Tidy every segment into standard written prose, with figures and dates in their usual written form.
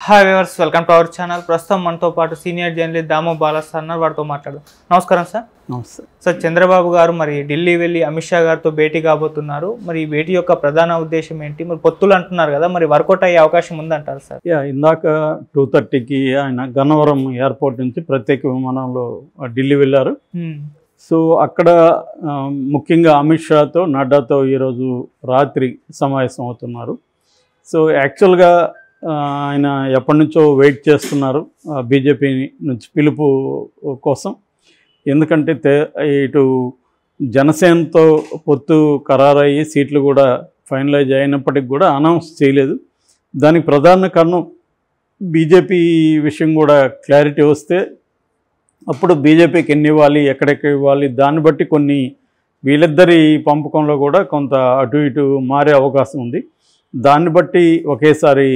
Hi viewers, welcome to our channel. ప్రస్తుతం మనతో పాటు సీనియర్ జర్నలిస్ట్ దామో బాలాస్ అన్నారు, వారితో మాట్లాడు. నమస్కారం సార్. నమస్తే సార్, చంద్రబాబు గారు మరి ఢిల్లీ వెళ్ళి అమిత్ షా గారితో భేటీ కాబోతున్నారు. మరి ఈ భేటీ యొక్క ప్రధాన ఉద్దేశం ఏంటి? మరి పొత్తులు అంటున్నారు కదా, మరి వర్కౌట్ అయ్యే అవకాశం ఉందంటారు సార్? ఇందాక 2:30కి ఆయన గన్నవరం ఎయిర్పోర్ట్ నుంచి ప్రత్యేక విమానంలో ఢిల్లీ వెళ్ళారు. సో అక్కడ ముఖ్యంగా అమిత్ షాతో నడ్డాతో ఈరోజు రాత్రి సమావేశం అవుతున్నారు. సో యాక్చువల్గా ఆయన ఎప్పటి నుంచో వెయిట్ చేస్తున్నారు బీజేపీ నుంచి పిలుపు కోసం. ఎందుకంటే ఇటు జనసేనతో పొత్తు ఖరారయ్యి సీట్లు కూడా ఫైనలైజ్ అయినప్పటికి కూడా అనౌన్స్ చేయలేదు. దానికి ప్రధాన కారణం బీజేపీ విషయం కూడా క్లారిటీ వస్తే అప్పుడు బీజేపీకి ఎన్ని ఇవ్వాలి, ఎక్కడెక్కడ ఇవ్వాలి, దాన్ని బట్టి కొన్ని వీళ్ళిద్దరి పంపకంలో కూడా కొంత అటు ఇటు మారే అవకాశం ఉంది. దాన్ని బట్టి ఒకేసారి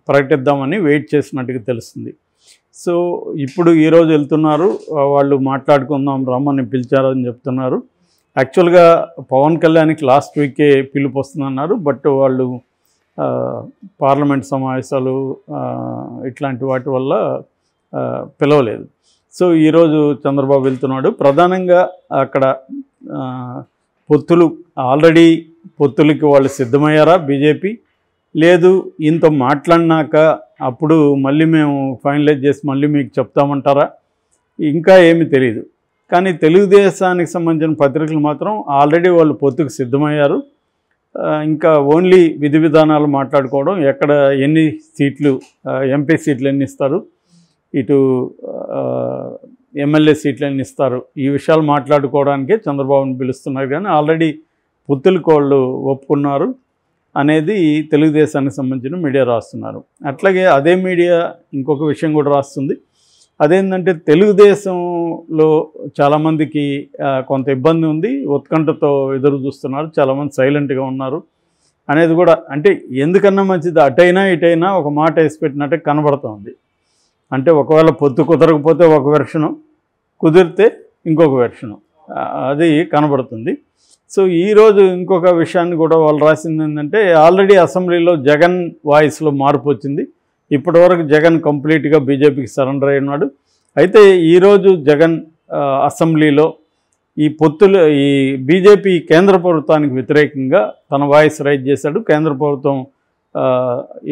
ప్రకటిద్దామని వెయిట్ చేసినట్టుగా తెలుస్తుంది. సో ఇప్పుడు ఈరోజు వెళ్తున్నారు, వాళ్ళు మాట్లాడుకుందాం రమ్మని పిలిచారని చెప్తున్నారు. యాక్చువల్గా పవన్ కళ్యాణ్కి లాస్ట్ వీకే పిలుపు వస్తుందన్నారు, బట్ వాళ్ళు పార్లమెంట్ సమావేశాలు ఇట్లాంటి వాటి వల్ల పిలవలేదు. సో ఈరోజు చంద్రబాబు వెళ్తున్నాడు. ప్రధానంగా అక్కడ పొత్తులు ఆల్రెడీ పొత్తులకి వాళ్ళు సిద్ధమయ్యారా బీజేపీ, లేదు ఇంత మాట్లాడినాక అప్పుడు మళ్ళీ మేము ఫైనలైజ్ చేసి మళ్ళీ మీకు చెప్తామంటారా, ఇంకా ఏమీ తెలియదు. కానీ తెలుగుదేశానికి సంబంధించిన పత్రికలు మాత్రం ఆల్రెడీ వాళ్ళు పొత్తుకు సిద్ధమయ్యారు. ఇంకా ఓన్లీ విధి విధానాలు మాట్లాడుకోవడం, ఎక్కడ ఎన్ని సీట్లు ఎంపీ సీట్లు ఎన్ని ఇస్తారు, ఇటు ఎమ్మెల్యే సీట్లు ఎన్ని ఇస్తారు, ఈ విషయాలు మాట్లాడుకోవడానికే చంద్రబాబుని పిలుస్తున్నారు. కానీ ఆల్రెడీ పొత్తులకు వాళ్ళు ఒప్పుకున్నారు అనేది తెలుగుదేశానికి సంబంధించిన మీడియా రాస్తున్నారు. అట్లాగే అదే మీడియా ఇంకొక విషయం కూడా రాస్తుంది. అదేంటంటే తెలుగుదేశంలో చాలామందికి కొంత ఇబ్బంది ఉంది, ఉత్కంఠతో ఎదురు చూస్తున్నారు, చాలామంది సైలెంట్గా ఉన్నారు అనేది కూడా. అంటే ఎందుకన్నా మంచిది అటైనా ఇటైనా ఒక మాట వేసి పెట్టినట్టే కనబడుతుంది. అంటే ఒకవేళ పొత్తు కుదరకపోతే ఒక వెర్షను, కుదిరితే ఇంకొక వెర్షను, అది కనబడుతుంది. సో ఈరోజు ఇంకొక విషయాన్ని కూడా వాళ్ళు రాసింది ఏంటంటే, ఆల్రెడీ అసెంబ్లీలో జగన్ వాయిస్లో మార్పు వచ్చింది. ఇప్పటివరకు జగన్ కంప్లీట్గా బీజేపీకి సరెండర్ అయి ఉన్నాడు. అయితే ఈరోజు జగన్ అసెంబ్లీలో ఈ పొత్తులు ఈ బీజేపీ కేంద్ర ప్రభుత్వానికి వ్యతిరేకంగా తన వాయిస్ రైజ్ చేశాడు. కేంద్ర ప్రభుత్వం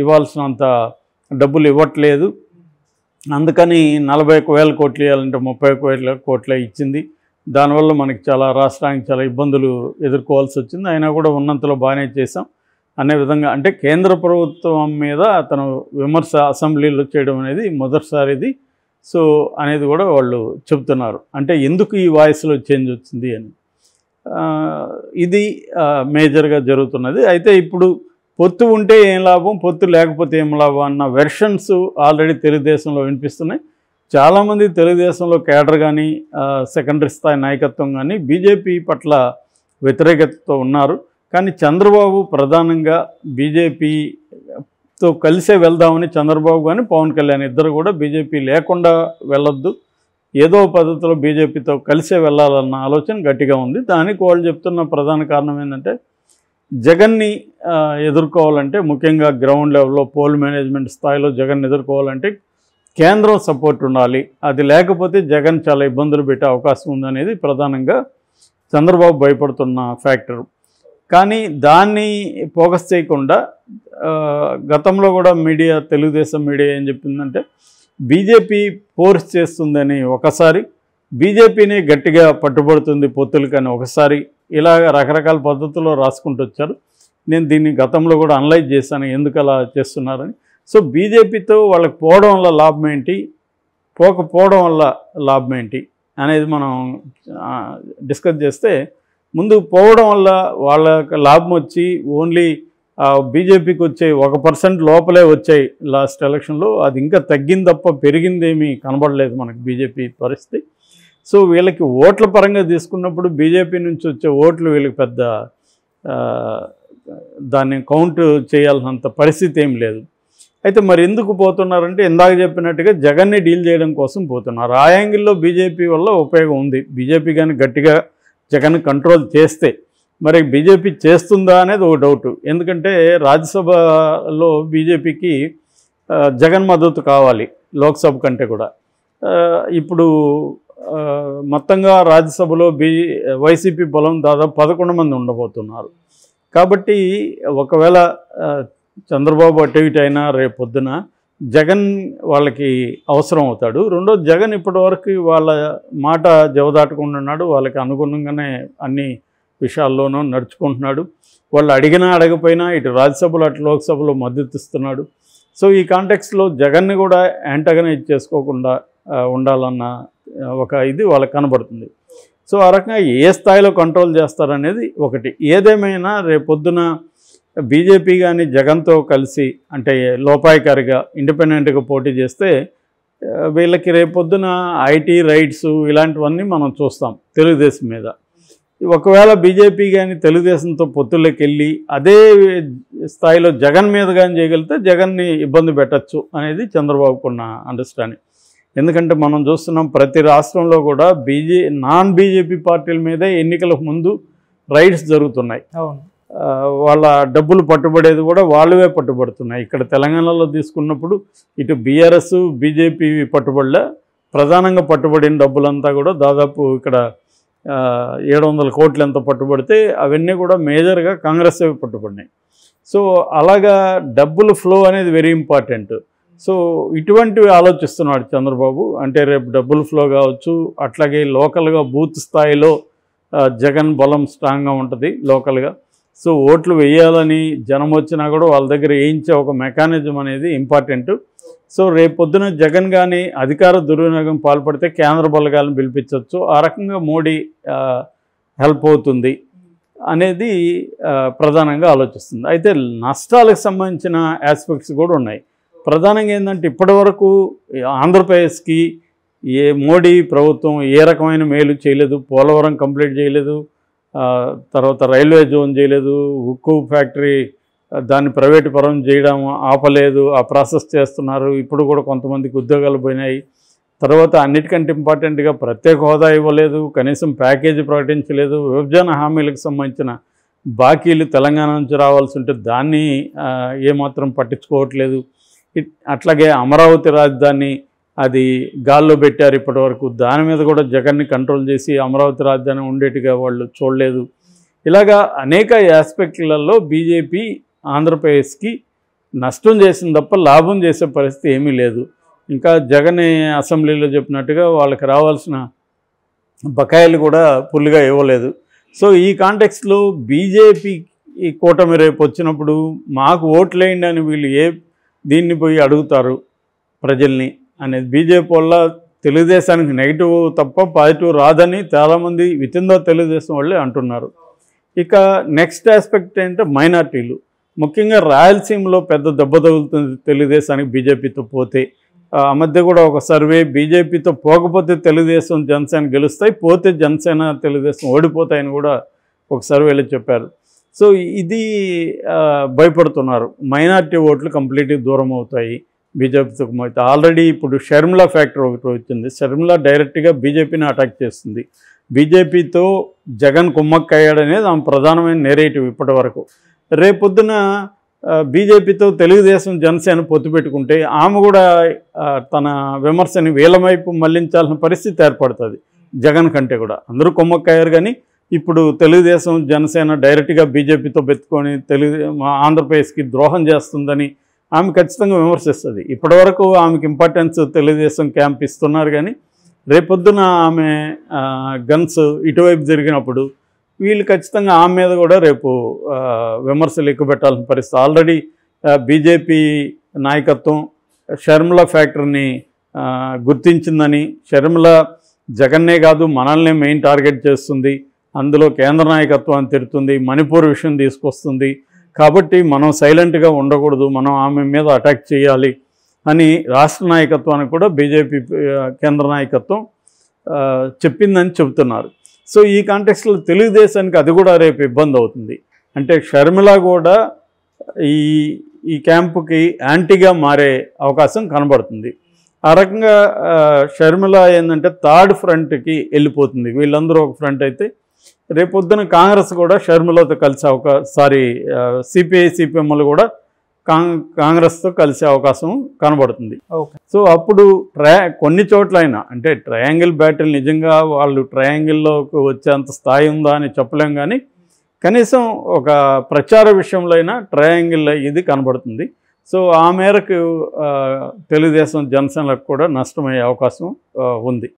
ఇవ్వాల్సినంత డబ్బులు ఇవ్వట్లేదు, అందుకని 41,000 కోట్లు ఇవ్వాలంటే 31,000 కోట్లే ఇచ్చింది. దానివల్ల మనకి రాష్ట్రానికి చాలా ఇబ్బందులు ఎదుర్కోవాల్సి వచ్చింది. అయినా కూడా ఉన్నంతలో బాగానే చేశాం అనే విధంగా, అంటే కేంద్ర ప్రభుత్వం మీద అతను విమర్శ అసెంబ్లీలో చేయడం అనేది మొదటిసారిది. సో అనేది కూడా వాళ్ళు చెబుతున్నారు. అంటే ఎందుకు ఈ వాయిస్లో చేంజ్ వచ్చింది అని, ఇది మేజర్గా జరుగుతున్నది. అయితే ఇప్పుడు పొత్తు ఉంటే ఏం లాభం, పొత్తు లేకపోతే ఏం లాభం అన్న వెర్షన్స్ ఆల్రెడీ తెలుగుదేశంలో వినిపిస్తున్నాయి. చాలామంది తెలుగుదేశంలో కేడర్ కానీ సెకండరీ స్థాయి నాయకత్వం కానీ బీజేపీ పట్ల వ్యతిరేకతతో ఉన్నారు. కానీ చంద్రబాబు ప్రధానంగా బీజేపీతో కలిసే వెళ్దామని, చంద్రబాబు కానీ పవన్ కళ్యాణ్ ఇద్దరు కూడా బీజేపీ లేకుండా వెళ్ళొద్దు, ఏదో పద్ధతిలో బీజేపీతో కలిసే వెళ్ళాలన్న ఆలోచన గట్టిగా ఉంది. దానికి వాళ్ళు చెప్తున్న ప్రధాన కారణం ఏంటంటే, జగన్ని ఎదుర్కోవాలంటే, ముఖ్యంగా గ్రౌండ్ లెవెల్లో పోల్ మేనేజ్మెంట్ స్థాయిలో జగన్ ఎదుర్కోవాలంటే కేంద్రం సపోర్ట్ ఉండాలి, అది లేకపోతే జగన్ చాలా ఇబ్బందులు పెట్టే అవకాశం ఉందనేది ప్రధానంగా చంద్రబాబు భయపడుతున్న ఫ్యాక్టర్. కానీ దాన్ని ఫోకస్ చేయకుండా గతంలో కూడా మీడియా, తెలుగుదేశం మీడియా ఏం చెప్పిందంటే, బీజేపీ ఫోర్స్ చేస్తుందని ఒకసారి, బీజేపీని గట్టిగా పట్టుబడుతుంది పొత్తులు కానీ ఒకసారి, ఇలాగ రకరకాల పద్ధతుల్లో రాసుకుంటూ వచ్చారు. నేను దీన్ని గతంలో కూడా అనలైజ్ చేశాను ఎందుకు అలా చేస్తున్నారని. సో బీజేపీతో వాళ్ళకి పోవడం వల్ల లాభం ఏంటి, పోకపోవడం వల్ల లాభం ఏంటి అనేది మనం డిస్కస్ చేస్తే, ముందు పోవడం వల్ల వాళ్ళకి లాభం వచ్చి ఓన్లీ బీజేపీకి వచ్చే 1% లోపలే వచ్చాయి లాస్ట్ ఎలక్షన్లో. అది ఇంకా తగ్గింది తప్ప పెరిగిందేమీ కనబడలేదు మనకు బీజేపీ పరిస్థితి. సో వీళ్ళకి ఓట్ల పరంగా తీసుకున్నప్పుడు బీజేపీ నుంచి వచ్చే ఓట్లు వీళ్ళకి పెద్ద దాన్ని కౌంట్ చేయాల్సినంత పరిస్థితి ఏం లేదు. అయితే మరి ఎందుకు పోతున్నారంటే, ఇందాక చెప్పినట్టుగా జగన్ని డీల్ చేయడం కోసం పోతున్నారు. ఆ యాంగిల్లో బీజేపీ వల్ల ఉపయోగం ఉంది. బీజేపీ కానీ గట్టిగా జగన్ కంట్రోల్ చేస్తే, మరి బీజేపీ చేస్తుందా అనేది ఒక డౌట్. ఎందుకంటే రాజ్యసభలో బీజేపీకి జగన్ మద్దతు కావాలి లోక్సభ కంటే కూడా. ఇప్పుడు మొత్తంగా రాజ్యసభలో వైసీపీ బలం దాదాపు 11 మంది ఉండబోతున్నారు. కాబట్టి ఒకవేళ చంద్రబాబు అటు ఇటు అయినా రేపు పొద్దున జగన్ వాళ్ళకి అవసరం అవుతాడు. రెండోది, జగన్ ఇప్పటివరకు వాళ్ళ మాట జవదాటకుండా ఉన్నాడు. వాళ్ళకి అనుగుణంగానే అన్ని విషయాల్లోనూ నడుచుకుంటున్నాడు. వాళ్ళు అడిగినా అడగపోయినా ఇటు రాజ్యసభలో అటు లోక్సభలో మద్దతు ఇస్తున్నాడు. సో ఈ కాంటెక్స్లో జగన్ని కూడా యాంటగనైజ్ చేసుకోకుండా ఉండాలన్న ఒక ఇది వాళ్ళకి కనబడుతుంది. సో ఆ రకంగా ఏ స్థాయిలో కంట్రోల్ చేస్తారనేది ఒకటి. ఏదేమైనా రేపొద్దున బీజేపీ కానీ జగన్తో కలిసి అంటే లోపాయికారిగా ఇండిపెండెంట్గా పోటీ చేస్తే వీళ్ళకి రేపొద్దున ఐటీ రైట్స్ ఇలాంటివన్నీ మనం చూస్తాం తెలుగుదేశం మీద. ఒకవేళ బీజేపీ కానీ తెలుగుదేశంతో పొత్తుల్లోకి వెళ్ళి అదే స్థాయిలో జగన్ మీద కానీ చేయగలిగితే జగన్ని ఇబ్బంది పెట్టచ్చు అనేది చంద్రబాబుకున్న అండర్స్టాండింగ్. ఎందుకంటే మనం చూస్తున్నాం ప్రతి రాష్ట్రంలో కూడా నాన్ బీజేపీ పార్టీల మీదే ఎన్నికలకు ముందు రైడ్స్ జరుగుతున్నాయి. వాళ్ళ డబ్బులు పట్టుబడేది కూడా వాళ్ళవే పట్టుబడుతున్నాయి. ఇక్కడ తెలంగాణలో తీసుకున్నప్పుడు ఇటు బీఆర్ఎస్ బీజేపీ పట్టుబడలే, ప్రధానంగా పట్టుబడిన డబ్బులంతా కూడా దాదాపు ఇక్కడ 700 కోట్లు ఎంత పట్టుబడితే అవన్నీ కూడా మేజర్గా కాంగ్రెస్ పట్టుబడినాయి. సో అలాగా డబ్బులు ఫ్లో అనేది వెరీ ఇంపార్టెంట్. సో ఇటువంటివి ఆలోచిస్తున్నాడు చంద్రబాబు. అంటే రేపు డబ్బులు ఫ్లో కావచ్చు, అట్లాగే లోకల్గా బూత్ స్థాయిలో జగన్ బలం స్ట్రాంగ్గా ఉంటుంది లోకల్గా. సో ఓట్లు వేయాలని జనం వచ్చినా కూడా వాళ్ళ దగ్గర వేయించే ఒక మెకానిజం అనేది ఇంపార్టెంట్. సో రేపు పొద్దున జగన్ కానీ అధికార దుర్వినియోగం పాల్పడితే కేంద్ర బలగాలను పిలిపించవచ్చు. ఆ రకంగా మోడీ హెల్ప్ అవుతుంది అనేది ప్రధానంగా ఆలోచిస్తుంది. అయితే నష్టాలకు సంబంధించిన ఆస్పెక్ట్స్ కూడా ఉన్నాయి. ప్రధానంగా ఏంటంటే ఇప్పటివరకు ఆంధ్రప్రదేశ్కి మోడీ ప్రభుత్వం ఏ రకమైన మేలు చేయలేదు. పోలవరం కంప్లీట్ చేయలేదు, తర్వాత రైల్వే జోన్ చేయలేదు, ఉక్కు ఫ్యాక్టరీ దాన్ని ప్రైవేటు పరం చేయడం ఆపలేదు, ఆ ప్రాసెస్ చేస్తున్నారు. ఇప్పుడు కూడా కొంతమందికి ఉద్యోగాలు పోయినాయి. తర్వాత అన్నిటికంటే ఇంపార్టెంట్గా ప్రత్యేక హోదా ఇవ్వలేదు, కనీసం ప్యాకేజీ ప్రకటించలేదు. విభజన హామీలకు సంబంధించిన బాకీలు తెలంగాణ నుంచి రావాల్సి ఉంటే దాన్ని ఏమాత్రం పట్టించుకోవట్లేదు. అట్లాగే అమరావతి రాజధాని అది గాల్లో పెట్టారు ఇప్పటివరకు. దాని మీద కూడా జగన్ని కంట్రోల్ చేసి అమరావతి రాజధాని ఉండేట్టుగా వాళ్ళు చూడలేదు. ఇలాగా అనేక ఆస్పెక్ట్లలో బీజేపీ ఆంధ్రప్రదేశ్కి నష్టం చేసింది తప్ప లాభం చేసే పరిస్థితి ఏమీ లేదు. ఇంకా జగన్ అసెంబ్లీలో చెప్పినట్టుగా వాళ్ళకి రావాల్సిన బకాయిలు కూడా ఫుల్గా ఇవ్వలేదు. సో ఈ కాంటెక్స్లో బీజేపీ ఈ కూటమి రేపు వచ్చినప్పుడు మాకు ఓట్లేయండి అని వీళ్ళు దీన్ని పోయి అడుగుతారు ప్రజల్ని అనేది బీజేపీ వల్ల తెలుగుదేశానికి నెగిటివ్ తప్ప పాజిటివ్ రాదని చాలామంది వితిన్ ద తెలుగుదేశం వాళ్ళే అంటున్నారు. ఇక నెక్స్ట్ ఆస్పెక్ట్ ఏంటంటే మైనార్టీలు, ముఖ్యంగా రాయలసీమలో పెద్ద దెబ్బ తగులుతుంది తెలుగుదేశానికి బీజేపీతో పోతే. ఆ మధ్య కూడా ఒక సర్వే బీజేపీతో పోకపోతే తెలుగుదేశం జనసేన గెలుస్తాయి, పోతే జనసేన తెలుగుదేశం ఓడిపోతాయని కూడా ఒక సర్వేలో చెప్పారు. సో ఇది భయపడుతున్నారు. మైనార్టీ ఓట్లు కంప్లీట్గా దూరం అవుతాయి బీజేపీతో. అయితే ఆల్రెడీ ఇప్పుడు షర్మిలా ఫ్యాక్టర్ ఒకటి వచ్చింది. షర్మిలా డైరెక్ట్గా బీజేపీని అటాక్ చేస్తుంది. బీజేపీతో జగన్ కుమ్మక్కయ్యాడనేది ఆమె ప్రధానమైన నెరేటివ్ ఇప్పటి వరకు. రేపొద్దున బీజేపీతో తెలుగుదేశం జనసేన పొత్తు పెట్టుకుంటే ఆమె కూడా తన విమర్శని వీళ్ళ వైపు మళ్లించాల్సిన పరిస్థితి ఏర్పడుతుంది. జగన్ కంటే కూడా అందరూ కుమ్మక్కయ్యారు, కానీ ఇప్పుడు తెలుగుదేశం జనసేన డైరెక్ట్గా బీజేపీతో పెట్టుకొని ఆంధ్రప్రదేశ్కి ద్రోహం చేస్తుందని ఆమె ఖచ్చితంగా విమర్శిస్తుంది. ఇప్పటివరకు ఆమెకి ఇంపార్టెన్స్ తెలుగుదేశం క్యాంప్ ఇస్తున్నారు, కానీ రేపొద్దున ఆమె గన్స్ ఇటువైపు జరిగినప్పుడు వీళ్ళు ఖచ్చితంగా ఆమె మీద కూడా రేపు విమర్శలు ఎక్కువ పెట్టాల్సిన పరిస్థితి. ఆల్రెడీ బీజేపీ నాయకత్వం షర్మిలా ఫ్యాక్టర్ని గుర్తించిందని, షర్మిలా జగన్నే కాదు మనల్నే మెయిన్ టార్గెట్ చేస్తుంది, అందులో కేంద్ర నాయకత్వాన్ని తిడుతుంది, మణిపూర్ విషయం తీసుకొస్తుంది, కాబట్టి మనం సైలెంట్గా ఉండకూడదు, మనం ఆమె మీద అటాక్ చేయాలి అని రాష్ట్ర నాయకత్వానికి కూడా బీజేపీ కేంద్ర నాయకత్వం చెప్పిందని చెబుతున్నారు. సో ఈ కాంటెక్స్లో తెలుగుదేశానికి అది కూడా రేపు ఇబ్బంది అవుతుంది. అంటే షర్మిల కూడా ఈ క్యాంపుకి యాంటీగా మారే అవకాశం కనబడుతుంది. ఆ రకంగా షర్మిల ఏంటంటే థర్డ్ ఫ్రంట్కి వెళ్ళిపోతుంది. వీళ్ళందరూ ఒక ఫ్రంట్ అయితే రేపొద్దున కాంగ్రెస్ కూడా షర్మిలతో కలిసి సిపిఐ సిపిఎంలు కూడా కాంగ్రెస్తో కలిసే అవకాశం కనబడుతుంది. ఓకే. సో అప్పుడు కొన్ని చోట్లైనా అంటే ట్రయాంగిల్ బ్యాటిల్ నిజంగా వాళ్ళు ట్రయాంగిల్లోకి వచ్చేంత స్థాయి ఉందా అని చెప్పలేం, కానీ కనీసం ఒక ప్రచార విషయంలో అయినా ట్రయాంగిల్ ఇది కనబడుతుంది. సో ఆ మేరకు తెలుగుదేశం జనసేనలకు కూడా నష్టమయ్యే అవకాశం ఉంది.